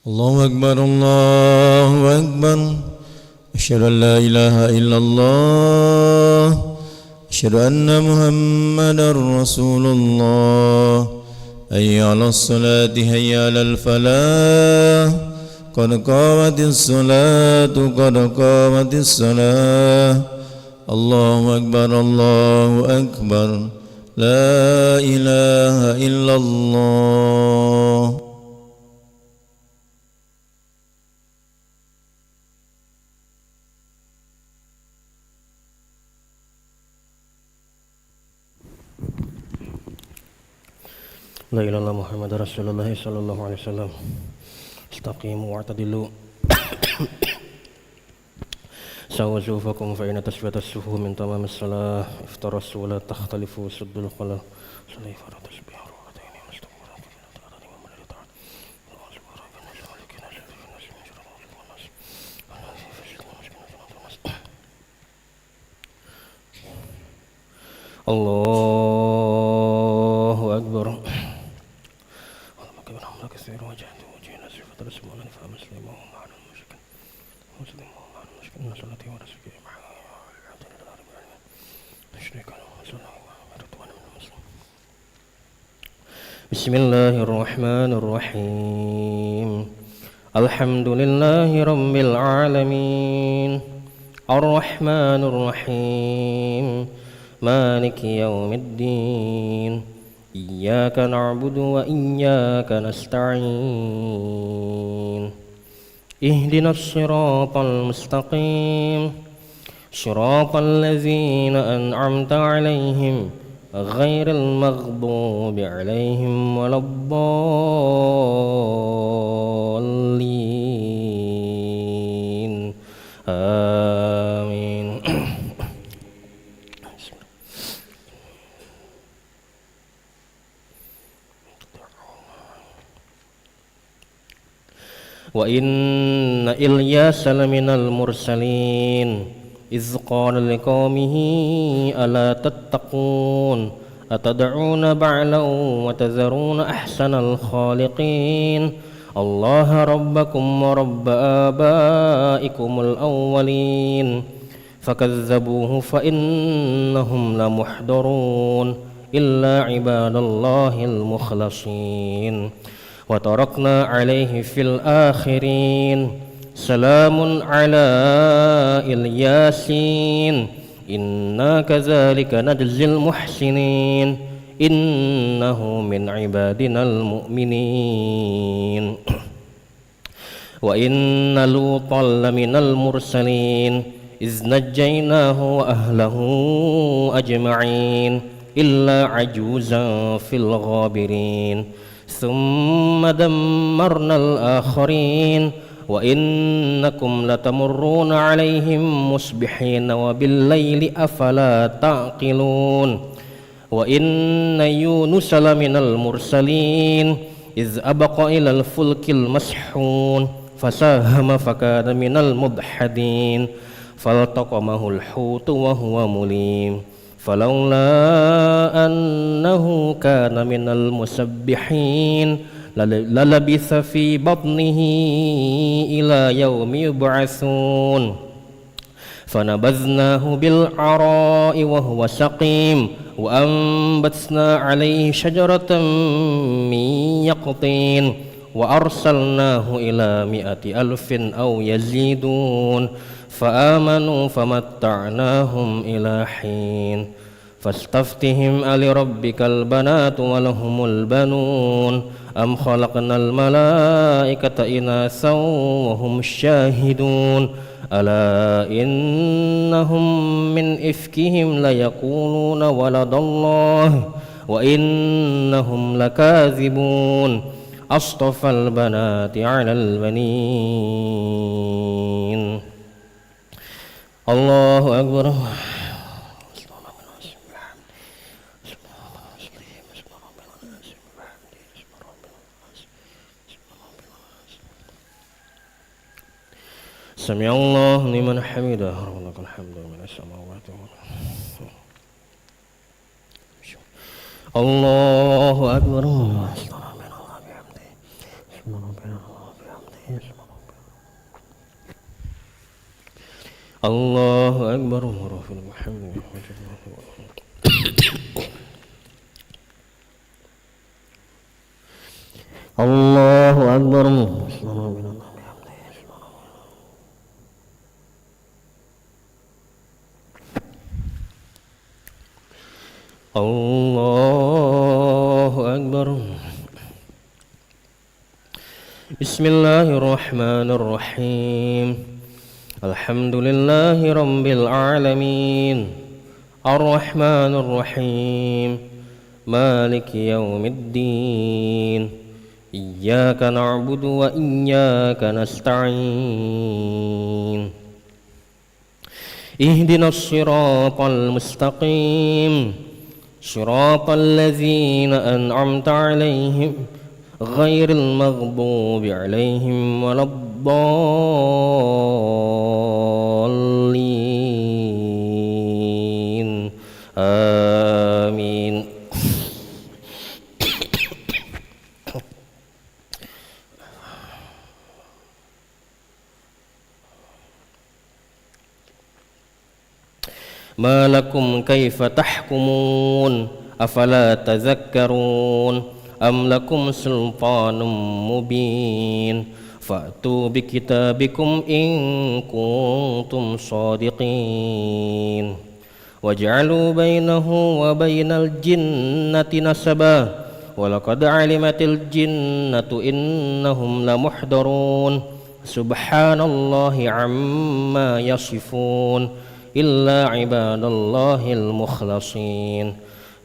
الله أكبر الله أكبر أشهد أن لا إله إلا الله أشهد أن محمدا رسول الله حي على الصلاة حي على الفلاح قد قامت الصلاة قد قامت الصلاة الله أكبر الله أكبر لا إله إلا الله. La ilaha illallah Muhammadar Rasulullah sallallahu alaihi wasallam. Istaqimu wa'tadilu. Sawa sufufakum fa inna tasbihata as-sufuh min tamamis salah. Iftaras wa la takhtalifu suddul qalal. Salih farad tasbih rak'atayn mustaqbilan ta'ala man la ta'ala. Allah subhanahu wa ta'ala Allahu Akbar. كثير وجهته وجهنا صفة الاسم ونفع مسلم ومعنى المشكل مسلم ومعنى المشكل نصلتي ورسولي تشريك له وصلى ورضوان من المسلم. بسم الله الرحمن الرحيم. الحمد لله رب العالمين الرحمن الرحيم مالك يوم الدين إياك نعبد وإياك نستعين اهدنا الصراط المستقيم صراط الذين أنعمت عليهم غير المغضوب عليهم ولا الضالين آمين. وإن إلياس لمن المرسلين إذ قال لقومه ألا تتقون أتدعون بعلا وتذرون أحسن الخالقين الله ربكم ورب آبائكم الأولين فكذبوه فإنهم لمحضرون إلا عباد الله المخلصين وتركنا عليه في الآخرين سلام على الياسين إنا كذلك نجزي المحسنين إنه من عبادنا المؤمنين. وإن لوطا لمن المرسلين إذ نجيناه وأهله أجمعين إلا عجوزا في الغابرين ثم دمرنا الآخرين وإنكم لتمرون عليهم مصبحين وبالليل أفلا تعقلون. وإن يونس لمن المرسلين إذ أبق إلى الفلك المسحون فساهم فكان من المدحضين فالتقمه الحوت وهو مليم فلولا أنه كان من المسبحين للبث في بطنه إلى يوم يبعثون فنبذناه بالعراء وهو سقيم وأنبتنا عليه شجرة من يقطين وأرسلناه إلى 100,000 أو يزيدون فآمنوا فمتعناهم إلى حين فاستفتهم ألربك البنات ولهم البنون أم خلقنا الملائكة إناثا وهم الشاهدون ألا إنهم من إفكهم ليقولون ولد الله وإنهم لكاذبون أصطفى البنات على البنين. الله أكبر. سمع الله لمن حمده ربنا لك الحمد من السماوات والأرض. الله أكبر. الله أكبر ورفع الحمد. الله أكبر. الله أكبر. بسم الله الرحمن الرحيم. الحمد لله رب العالمين الرحمن الرحيم مالك يوم الدين إياك نعبد وإياك نستعين اهدنا الصراط المستقيم صراط الذين أنعمت عليهم غير المغضوب عليهم ولا الضالين آمين. ما لكم كيف تحكمون أفلا تذكرون أم لكم سلطان مبين فأتوا بكتابكم إن كنتم صادقين وجعلوا بينه وبين الجنة نسبا ولقد علمت الجنة إنهم لمحضرون سبحان الله عما يصفون إلا عباد الله المخلصين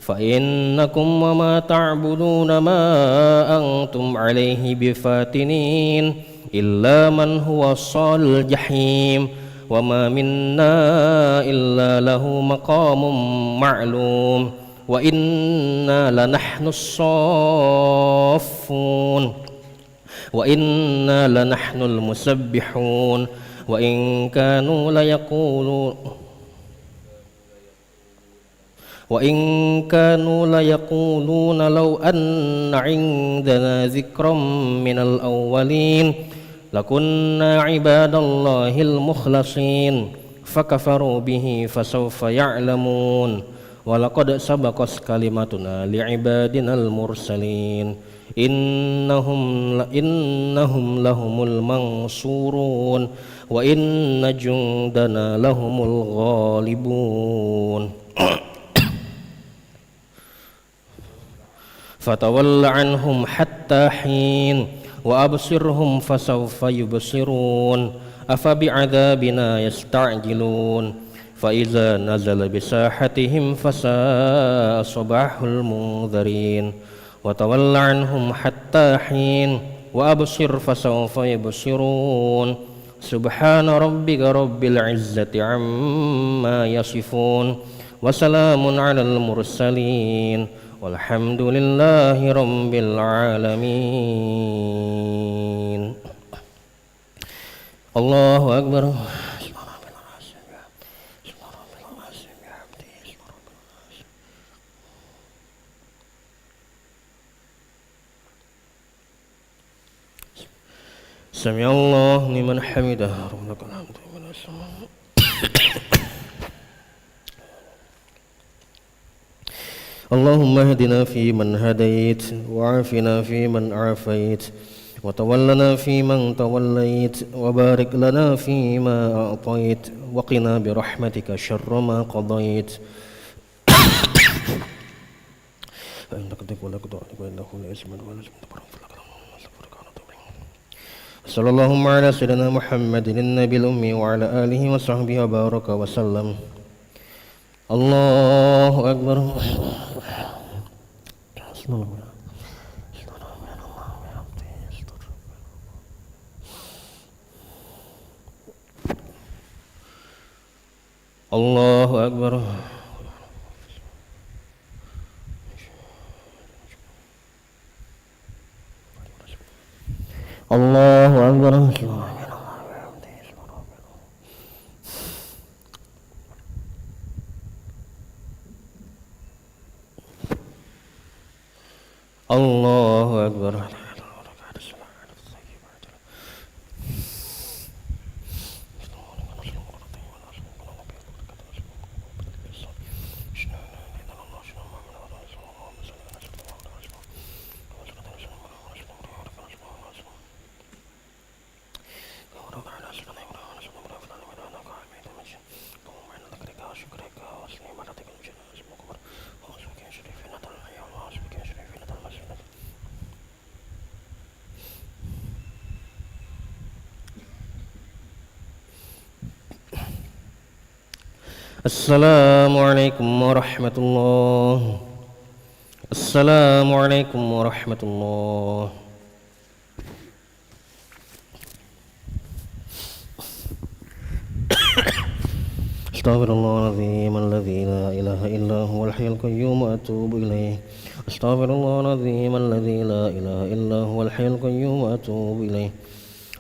فإنكم وما تعبدون ما أنتم عليه بفاتنين إلا من هو صال الجحيم وما منا إلا له مقام معلوم وإنا لنحن الصافون وإنا لنحن المسبحون وإن كانوا ليقولون لو أن عندنا ذكرا من الأولين لكنا عباد الله المخلصين فكفروا به فسوف يعلمون ولقد سبقت كلمتنا لعبادنا المرسلين إنهم لهم المنصورون وإن جندنا لهم الغالبون فتول عنهم حتى حين وأبصرهم فسوف يبصرون أفبعذابنا يستعجلون فإذا نزل بساحتهم فساء صباح المنذرين وتول عنهم حتى حين وأبصر فسوف يبصرون سبحان ربك رب العزة عما يصفون وسلام على المرسلين والحمد لله رب العالمين. الله أكبر. سمع الله لمن حمده ربنا لك الحمد. اللهم اهدنا فيمن هديت وعافنا فيمن عافيت وتولنا فيمن توليت وبارك لنا فيما أعطيت وقنا برحمتك شر ما قضيت فإنك تقول لك دعائك وإنه لا يسمع ولا يسمع صلى اللهم على سيدنا محمد النبي الأمي وعلى آله وصحبه وبارك وسلم. الله أكبر. الله أكبر. الله أكبر. الله أكبر. Assalamualaikum warahmatullahi. Assalamualaikum warahmatullahi. Astaghfirullahaladzim alladzi la ilaha illa huwal hayyul qayyum wa atubu ilaih. Astaghfirullahaladzim alladzi la ilaha illa huwal hayyul qayyum wa atubu ilaih.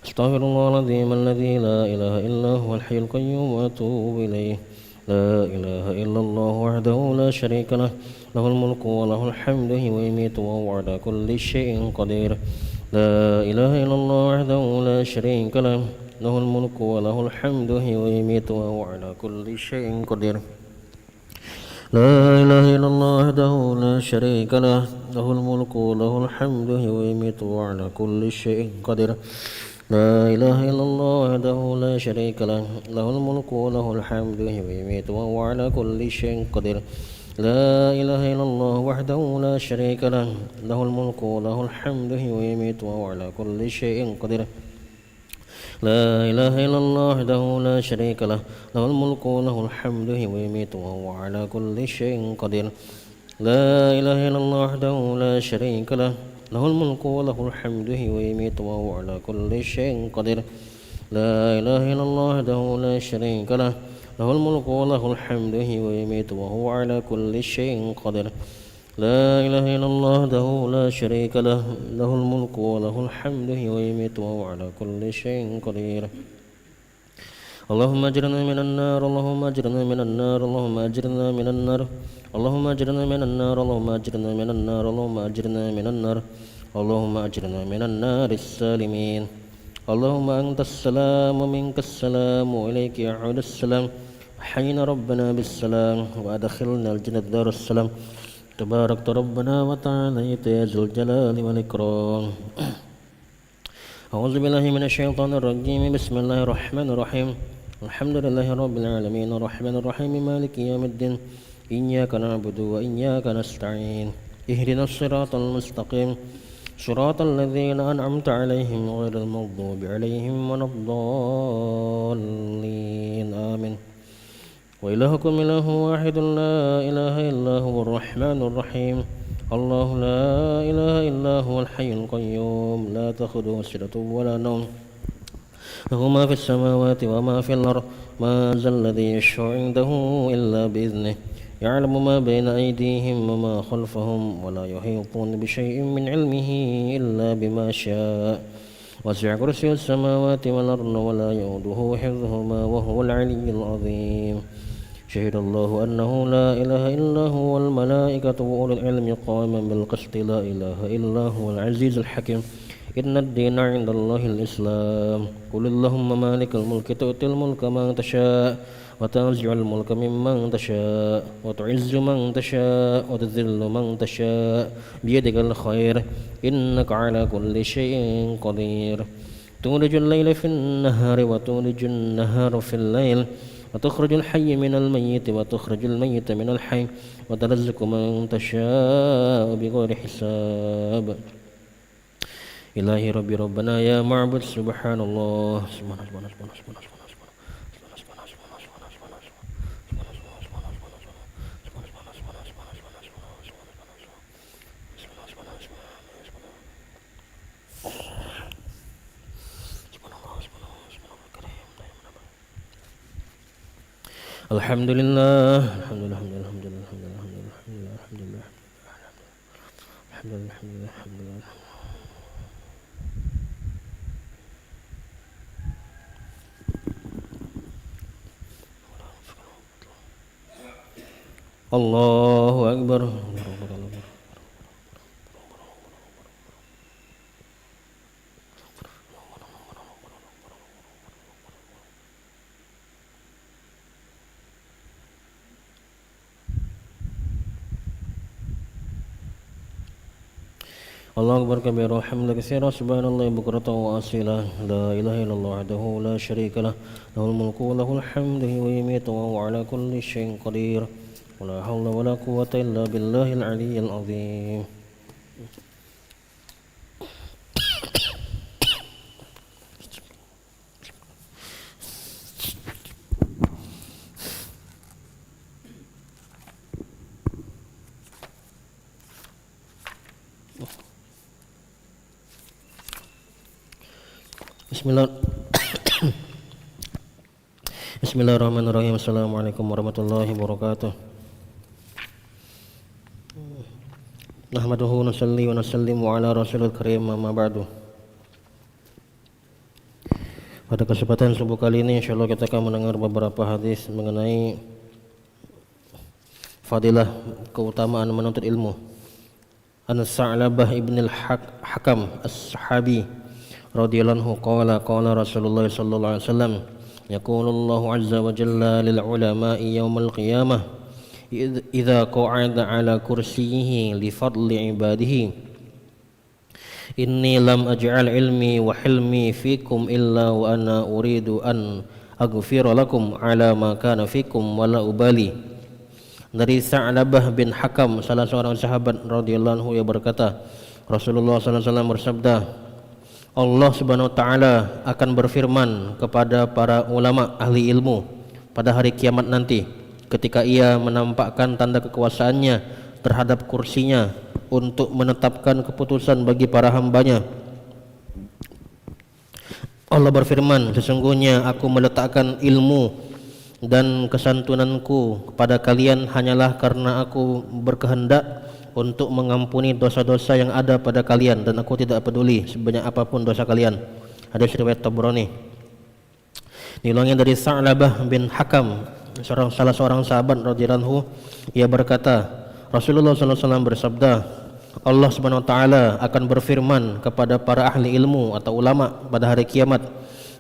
Astaghfirullahaladzim alladzi la ilaha illa huwal hayyul qayyum wa atubu ilaih. La ilaha illallah wahdahu la syarika lah, lahul mulku wa lahul hamdu wa yumiitu wa huwa ala kulli syai'in qadir. La ilaha illallah wahdahu la syarika lah, lahul mulku wa lahul hamdu wa yumiitu wa huwa ala kulli syai'in qadir. La ilaha illallah wahdahu la syarika lah, lahul mulku wa lahul hamdu wa yumiitu wa ala kulli syai'in qadir. La ilaha illallah wahdahu la syarika lah, lahul mulku wa lahul hamdu wa yumiitu wa huwa ala kulli syai'in qadir. La ilaha illallah wahdahu la syarika lah, lahul mulku wa lahul hamdu wa yumiitu wa huwa ala kulli syai'in qadir. La ilaha illallah wahdahu la syarika lah, lahul mulku wa lahul hamdu wa yumiitu wa huwa ala kulli syai'in qadir. La ilaha illallah wahdahu la syarika lah, lahul mulku wa lahul hamdu wa yumiitu wa huwa ala kulli syai'in qadir. La ilaha illallah wahdahu la syarika lah, lahul mulku wa lahul hamdu wa yumiitu wa huwa ala kulli syai'in qadir. La ilaha illallah wahdahu la syarika lah, lahul mulku wa lahul hamdu wa yumiitu wa huwa ala kulli syai'in qadir. Allahumma ajirna minan nar, Allahumma ajirna minan nar, Allahumma ajirna minan nar, Allahumma ajirna minan nar, Allahumma ajirna minan nar, Allahumma ajirna minan nar, Allahumma ajirna minan naris salimin. Allahumma antas salam wa minkas salam wa ilayka ya'udus salam. Hayyina rabbana bis salam wa adkhilna al jannata darus salam. Tabarakta rabbana wa ta'ala ya dzul jalali wal ikram. A'udzu billahi minasy syaithanir rajim. Bismillahirrahmanirrahim. Alhamdulillahi rabbil alamin, arrahmanir rahim, maliki yaumiddin. Iyyaka na'budu wa iyyaka nasta'in. Ihdinas siratal mustaqim, siratal ladzina an'amta 'alaihim ghairil maghdubi 'alaihim waladdallin. Amin. Wa ilahukum ilahu wahidun la ilaha illa huwar rahmanur rahim. الله لا إله إلا هو الحي القيوم لا تأخذه سنة ولا نوم له ما في السماوات وما في الأرض ما ذا الذي يشفع عنده إلا بإذنه يعلم ما بين أيديهم وما خلفهم ولا يحيطون بشيء من علمه إلا بما شاء وسع كرسي السماوات والأرض ولا يؤوده حفظهما وهو العلي العظيم. شهد الله أنه لا إله إلا هو والملائكة وأولو العلم قائما بالقسط لا إله إلا هو العزيز الحكيم. إن الدين عند الله الإسلام. قل اللهم مالك الملك تؤتي الملك من تشاء وتنزع الملك ممن تشاء وتعز من تشاء وتذل من تشاء بيدك الخير إنك على كل شيء قدير. تولج الليل في النهار وتولج النهار في الليل وتخرج الحي من الميت وتخرج الميت من الحي وترزق من تشاء بغير حساب. إلهي ربي ربنا يا معبد سبحان الله. Alhamdulillah, alhamdulillah, alhamdulillah, alhamdulillah, alhamdulillah, alhamdulillah, alhamdulillah, alhamdulillah, alhamdulillah. Allahu Akbar. Allahu Akbar kabira hamdan katsira subhanallahi bukratan wa asila. La ilaha illallah wahdahu la syarika lah, lahul mulku wa lahul hamdu wa yumiitu wa huwa ala kulli syai'in qadir. Wa la haula wa la quwwata illa billahil aliyyil azim. Bismillah. Bismillahirrahmanirrahim. Assalamualaikum warahmatullahi wabarakatuh. Nahmaduhu nusalli wa nusallimu ala rasulil karim, amma ba'du. Pada kesempatan subuh kali ini insyaallah kita akan mendengar beberapa hadis mengenai fadilah keutamaan menuntut ilmu. An Sa'labah ibn al-Hakam as-Sahabi radhiyallahu anhu qala Rasulullah sallallahu alaihi wasallam yaqulu Allah azza wa jalla lil ulama'i yaumal qiyamah idza qa'ada ala kursiyyihi li fadli ibadihi inni lam aj'al ilmi wa hilmi fikum illa wa ana uridu an aghfira lakum ala ma kana fikum wala ubali. Dari Sa'labah bin Hakam, salah seorang sahabat radhiyallahu anhu, ia berkata, Rasulullah sallallahu alaihi wasallam bersabda, Allah Subhanahu wa taala akan berfirman kepada para ulama ahli ilmu pada hari kiamat nanti ketika ia menampakkan tanda kekuasaannya terhadap kursinya untuk menetapkan keputusan bagi para hambanya. Allah berfirman, sesungguhnya aku meletakkan ilmu dan kesantunanku kepada kalian hanyalah karena aku berkehendak untuk mengampuni dosa-dosa yang ada pada kalian, dan aku tidak peduli sebanyak apapun dosa kalian. Hadis riwayat Tabrani. Diulangi dari Sa'labah bin Hakam, salah seorang sahabat radhiyallahu anhu, ia berkata, Rasulullah sallallahu alaihi wasallam bersabda, Allah Subhanahu wa taala akan berfirman kepada para ahli ilmu atau ulama pada hari kiamat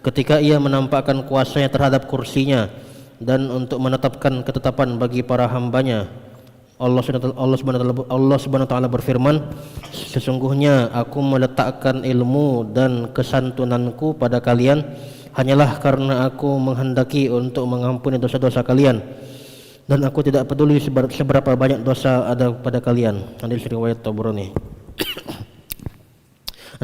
ketika ia menampakkan kuasanya terhadap kursinya dan untuk menetapkan ketetapan bagi para hambanya. Allah Subhanahu wa taala berfirman, sesungguhnya aku meletakkan ilmu dan kesantunanku pada kalian hanyalah karena aku menghendaki untuk mengampuni dosa-dosa kalian, dan aku tidak peduli seberapa banyak dosa ada pada kalian. Hadis riwayat Tabrani.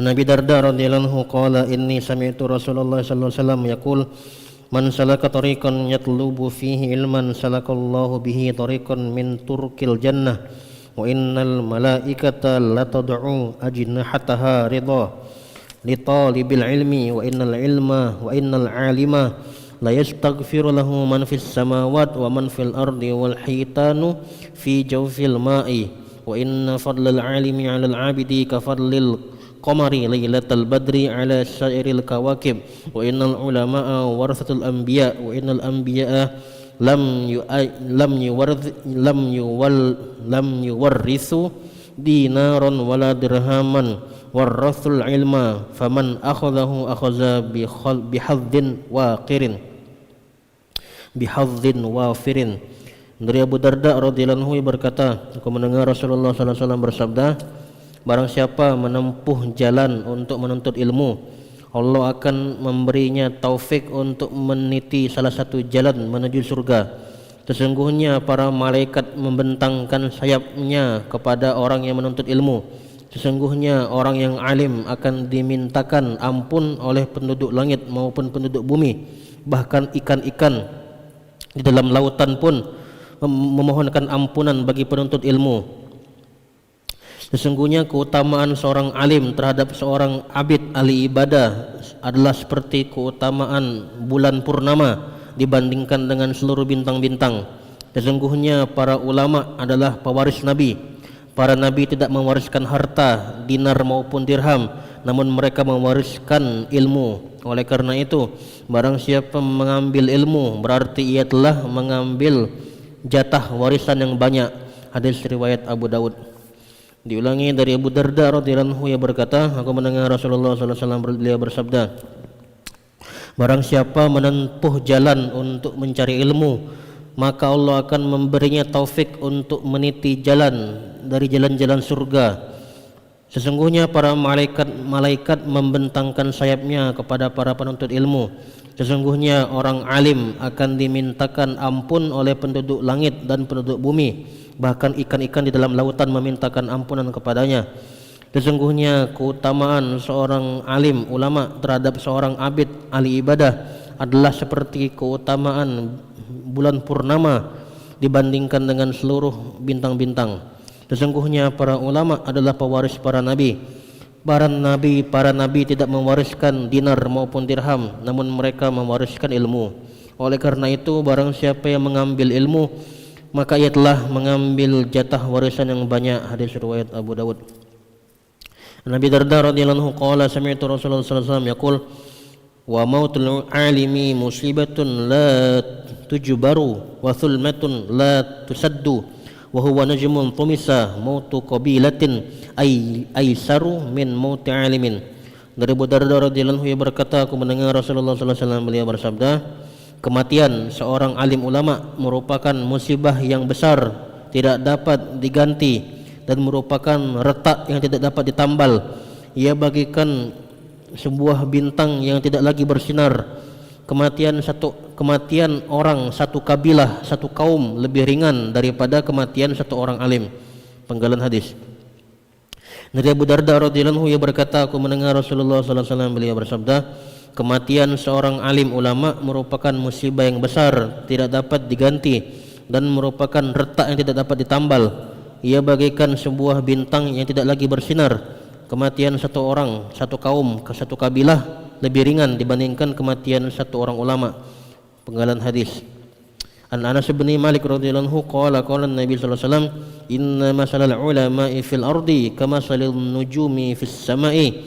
Nabi Darda radhiyallahu anhu qala inni sami'tu Rasulullah sallallahu alaihi wasallam yaqul man salaka tariqan yatlubu fihi ilman salakallahu bihi tariqan min turkil jannah wa innal malaikata latad'u ajnahataha ridha li talibil ilmi wa innal alima la yastaghfiru lahu man fis samawati wa man fil ardi wal hitanu fi jawfil ma'i wa inna fadlal alimi 'alal 'abidi ka fadlil qamari lailatal badri ala syairil kawakib wa innal ulama'a warathatul anbiya wa innal anbiya'a lam yuwarrisu dinaran wala dirhaman warathul ilma faman akhadahu akhadha bihadzin wafirin. Dari Abu Darda radhiyallahu anhu berkata, aku mendengar Rasulullah sallallahu alaihi wasallam bersabda, barang siapa menempuh jalan untuk menuntut ilmu, Allah akan memberinya taufik untuk meniti salah satu jalan menuju surga. Sesungguhnya para malaikat membentangkan sayapnya kepada orang yang menuntut ilmu. Sesungguhnya orang yang alim akan dimintakan ampun oleh penduduk langit maupun penduduk bumi. Bahkan ikan-ikan di dalam lautan pun memohonkan ampunan bagi penuntut ilmu. Sesungguhnya keutamaan seorang alim terhadap seorang abid ahli ibadah adalah seperti keutamaan bulan purnama dibandingkan dengan seluruh bintang-bintang. Sesungguhnya para ulama adalah pewaris Nabi. Para Nabi tidak mewariskan harta, dinar maupun dirham, namun mereka mewariskan ilmu. Oleh karena itu, barang siapa mengambil ilmu berarti ia telah mengambil jatah warisan yang banyak. Hadis riwayat Abu Daud. Diulangi dari Abu Darda radhiyallahu anhu, ia berkata, aku mendengar Rasulullah sallallahu alaihi wasallam beliau bersabda, barang siapa menempuh jalan untuk mencari ilmu, maka Allah akan memberinya taufik untuk meniti jalan dari jalan-jalan surga. Sesungguhnya para malaikat membentangkan sayapnya kepada para penuntut ilmu. Sesungguhnya orang alim akan dimintakan ampun oleh penduduk langit dan penduduk bumi. Bahkan ikan-ikan di dalam lautan memintakan ampunan kepadanya. Sesungguhnya keutamaan seorang alim ulama terhadap seorang abid ahli ibadah adalah seperti keutamaan bulan purnama dibandingkan dengan seluruh bintang-bintang. Sesungguhnya para ulama adalah pewaris para nabi. Para nabi tidak mewariskan dinar maupun dirham, namun mereka mewariskan ilmu. Oleh karena itu, barang siapa yang mengambil ilmu, maka ia telah mengambil jatah warisan yang banyak. Hadis riwayat Abu Dawud. Nabi Darda radhiyallahu anhu qala sami'tu Rasulullah sallallahu alaihi wasallam yaqul wa mautul alimi musibatun la tujbaru wa thulmatun la tusaddu wa huwa najmun tumisa mautu qabilatin aisaru min mauti alimin. Dari Abu Darda radhiyallahu anhu berkata, aku mendengar Rasulullah sallallahu alaihi wasallam beliau bersabda, kematian seorang alim ulama merupakan musibah yang besar, tidak dapat diganti, dan merupakan retak yang tidak dapat ditambal. Ia bagikan sebuah bintang yang tidak lagi bersinar. Kematian orang satu kabilah, satu kaum lebih ringan daripada kematian satu orang alim. Penggalan hadis. Dari Abu Darda radhiyallahu anhu ia berkata, aku mendengar Rasulullah sallallahu alaihi wasallam beliau bersabda, kematian seorang alim ulama merupakan musibah yang besar, tidak dapat diganti, dan merupakan retak yang tidak dapat ditambal. Ia bagaikan sebuah bintang yang tidak lagi bersinar. Kematian satu orang, satu kaum, satu kabilah lebih ringan dibandingkan kematian satu orang ulama. Penggalan hadis. An Anas bin Malik radhiyallahu anhu qala Nabi sallallahu alaihi wasallam, inna masalal ulama'i fil ardi kamasalil nujumi fis sama'i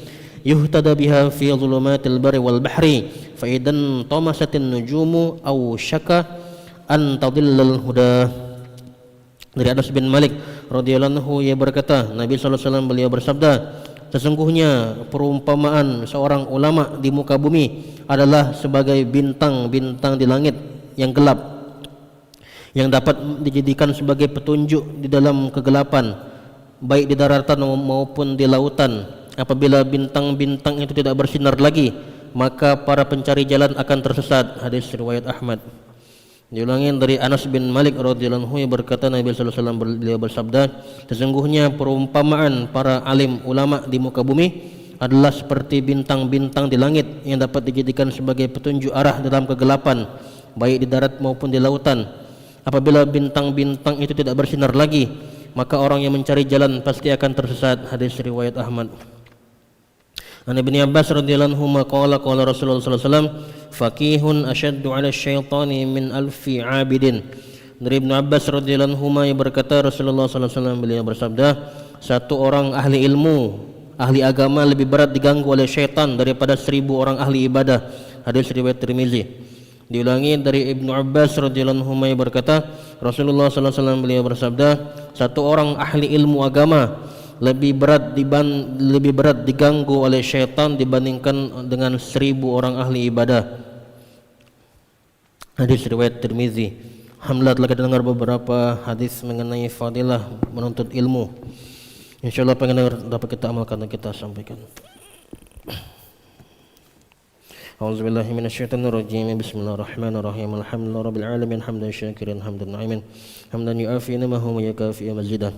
yuhtada biha fi dhulumatil barri wal bahri fa idan tamasatin nujumu aw syaka an tadillal huda. Dari Anas bin Malik radhiyallahu anhu ia berkata, Nabi sallallahu alaihi wasallam beliau bersabda, sesungguhnya perumpamaan seorang ulama di muka bumi adalah sebagai bintang-bintang di langit yang gelap yang dapat dijadikan sebagai petunjuk di dalam kegelapan, baik di daratan maupun di lautan. Apabila bintang-bintang itu tidak bersinar lagi, maka para pencari jalan akan tersesat. Hadis riwayat Ahmad. Diulangi dari Anas bin Malik radhiyallahu anhu berkata, Nabi sallallahu alaihi wasallam beliau bersabda, sesungguhnya perumpamaan para alim ulama di muka bumi adalah seperti bintang-bintang di langit yang dapat dijadikan sebagai petunjuk arah dalam kegelapan, baik di darat maupun di lautan. Apabila bintang-bintang itu tidak bersinar lagi, maka orang yang mencari jalan pasti akan tersesat. Hadis riwayat Ahmad. An Ibnu Abbas radhiyallahu anhu qala Rasulullah sallallahu alaihi wasallam, faqihun asyaddu 'ala syaitani min alfi 'abidin. Dari Ibnu Abbas radhiyallahu anhu berkata, Rasulullah sallallahu alaihi wasallam beliau bersabda, satu orang ahli ilmu, ahli agama lebih berat diganggu oleh syaitan daripada 1000 orang ahli ibadah. Hadis riwayat Tirmizi. Diulangi dari Ibnu Abbas radhiyallahu anhu berkata, Rasulullah sallallahu alaihi wasallam beliau bersabda, satu orang ahli ilmu agama lebih berat diganggu oleh syaitan dibandingkan dengan 1000 orang ahli ibadah. Hadis riwayat Tirmizi. Alhamdulillah telah kita dengar beberapa hadis mengenai fadilah menuntut ilmu. Insyaallah pengen dapat kita amalkan dan kita sampaikan. A'udzubillahi minasyaitonirrajim. Bismillahirrahmanirrahim. Alhamdulillahirabbil alamin hamdan syakiran hamdan na'iman hamdan yu'afi ni'amahu wa yakafi mazidah.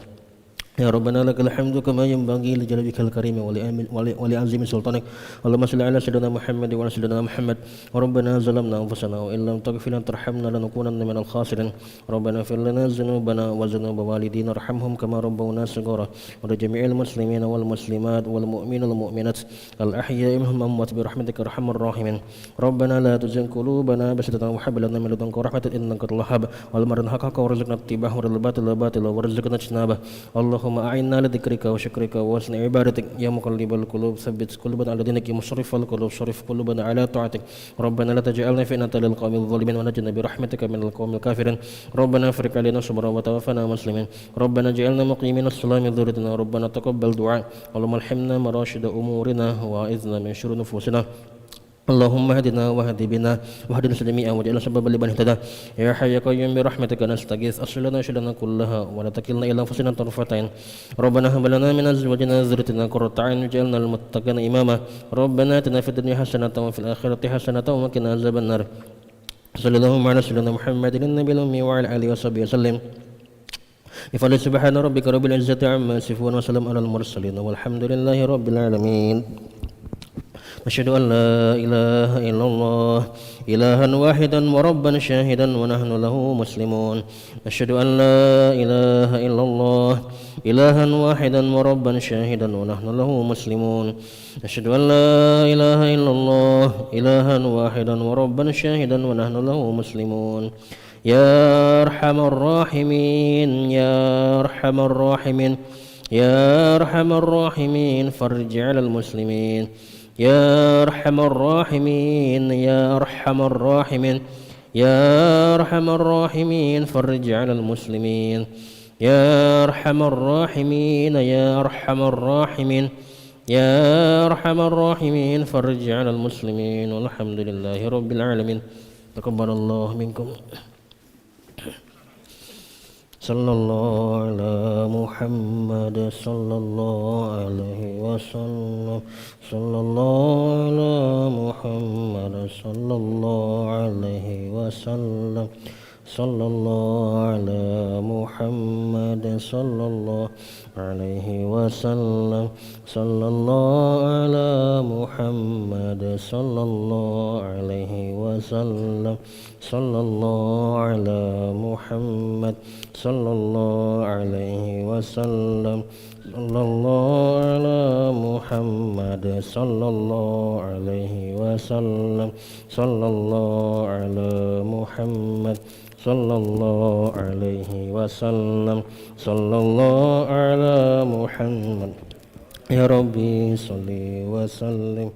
Ya Rabbana lakal hamdu kama yanbaghi li jalabikal karim wa li azimi sultanik. Allahumma shalli ala sayyidina Muhammad wa ala sayyidina Muhammad. Rabbana zalamna anfusana wa illam taghfir lana tarhamna lanakunanna minal khasirin. Rabbana ighfir lana dhunubana wa dhunuba walidina warhamhum kama rabbawna shighara. Wa li jami'il muslimina wal muslimat wal mu'minina wal mu'minat al ahya'i minhum amwat bi rahmatika arhamar rahimin. Rabbana la tuzigh qulubana ba'da idh hadaytana wa hab lana min ladunka rahmatan innaka antal wahhab. Wal marna haqqaka warzuqna ittiba'ahu wal batila batila warzuqna ijtinabah. Allahumma a'inna li dzikrika wa syukrika wa husni ibadatik ya muqallibal qulub tsabbit qulubana ala dinik ya musarrifal qulub sarrif qulubana ala ta'atik. Rabbana la taj'alna fitnatan lil qaumil zalimin wa najjina bi rahmatika minal qaumil kafirin. Rabbana afriq alaina sabra wa tawaffana muslimin. Rabbana ij'alna muqimin as-salami dzurriyyatina. Rabbana taqabbal du'a. Allahumma alhimna marashida umurina wa a'idhna min syururi nufusina. Allahumma hadina wa hadi bina wa hadina jami'an waj'alna sababan liman ihtada. Ya hayyu ya qayyum bi rahmatika nastaghits aslana syadana kullaha wa la takilna ila anfusina tarfatain. Rabbana hab lana min azwajina dhurriyyatina qurrata a'yun waj'alna lil muttaqina imama. Rabbana atina fid dunya hasanatan wa fil akhirati hasanatan wa qina azabannar. Sallallahu ala sayyidina Muhammadin nabiyil ummi wa ala alihi washabbihi wasallam. Ifadli subhana rabbika rabbil izzati amma yasifun wa salamun alal mursalin walhamdulillahi rabbil alamin. نشهد أن لا إله إلا الله إلها واحدا وربا شاهدا ونحن له مسلمون نشهد أن لا إله إلا الله إلها واحدا وربا شاهدا ونحن له مسلمون نشهد أن لا إله إلا الله إلها واحدا وربا شاهدا ونحن له مسلمون يا أرحم الراحمين يا أرحم الراحمين يا أرحم الراحمين فرج على المسلمين يا أرحم الراحمين يا أرحم الراحمين يا أرحم الراحمين فرج على المسلمين يا أرحم الراحمين يا أرحم الراحمين يا أرحم الراحمين فرج على المسلمين والحمد لله رب العالمين تقبل الله منكم صلى الله على محمد صلى الله عليه وسلم صلى الله على محمد صلى الله عليه وسلم صلى الله على محمد صلى الله عليه وسلم صلى الله على محمد صلى الله عليه وسلم صلى الله على محمد صلى الله عليه وسلم صلى الله على محمد صلى الله عليه وسلم صلى الله على محمد صلى الله عليه وسلم صلى الله على محمد يا ربي صل وسلم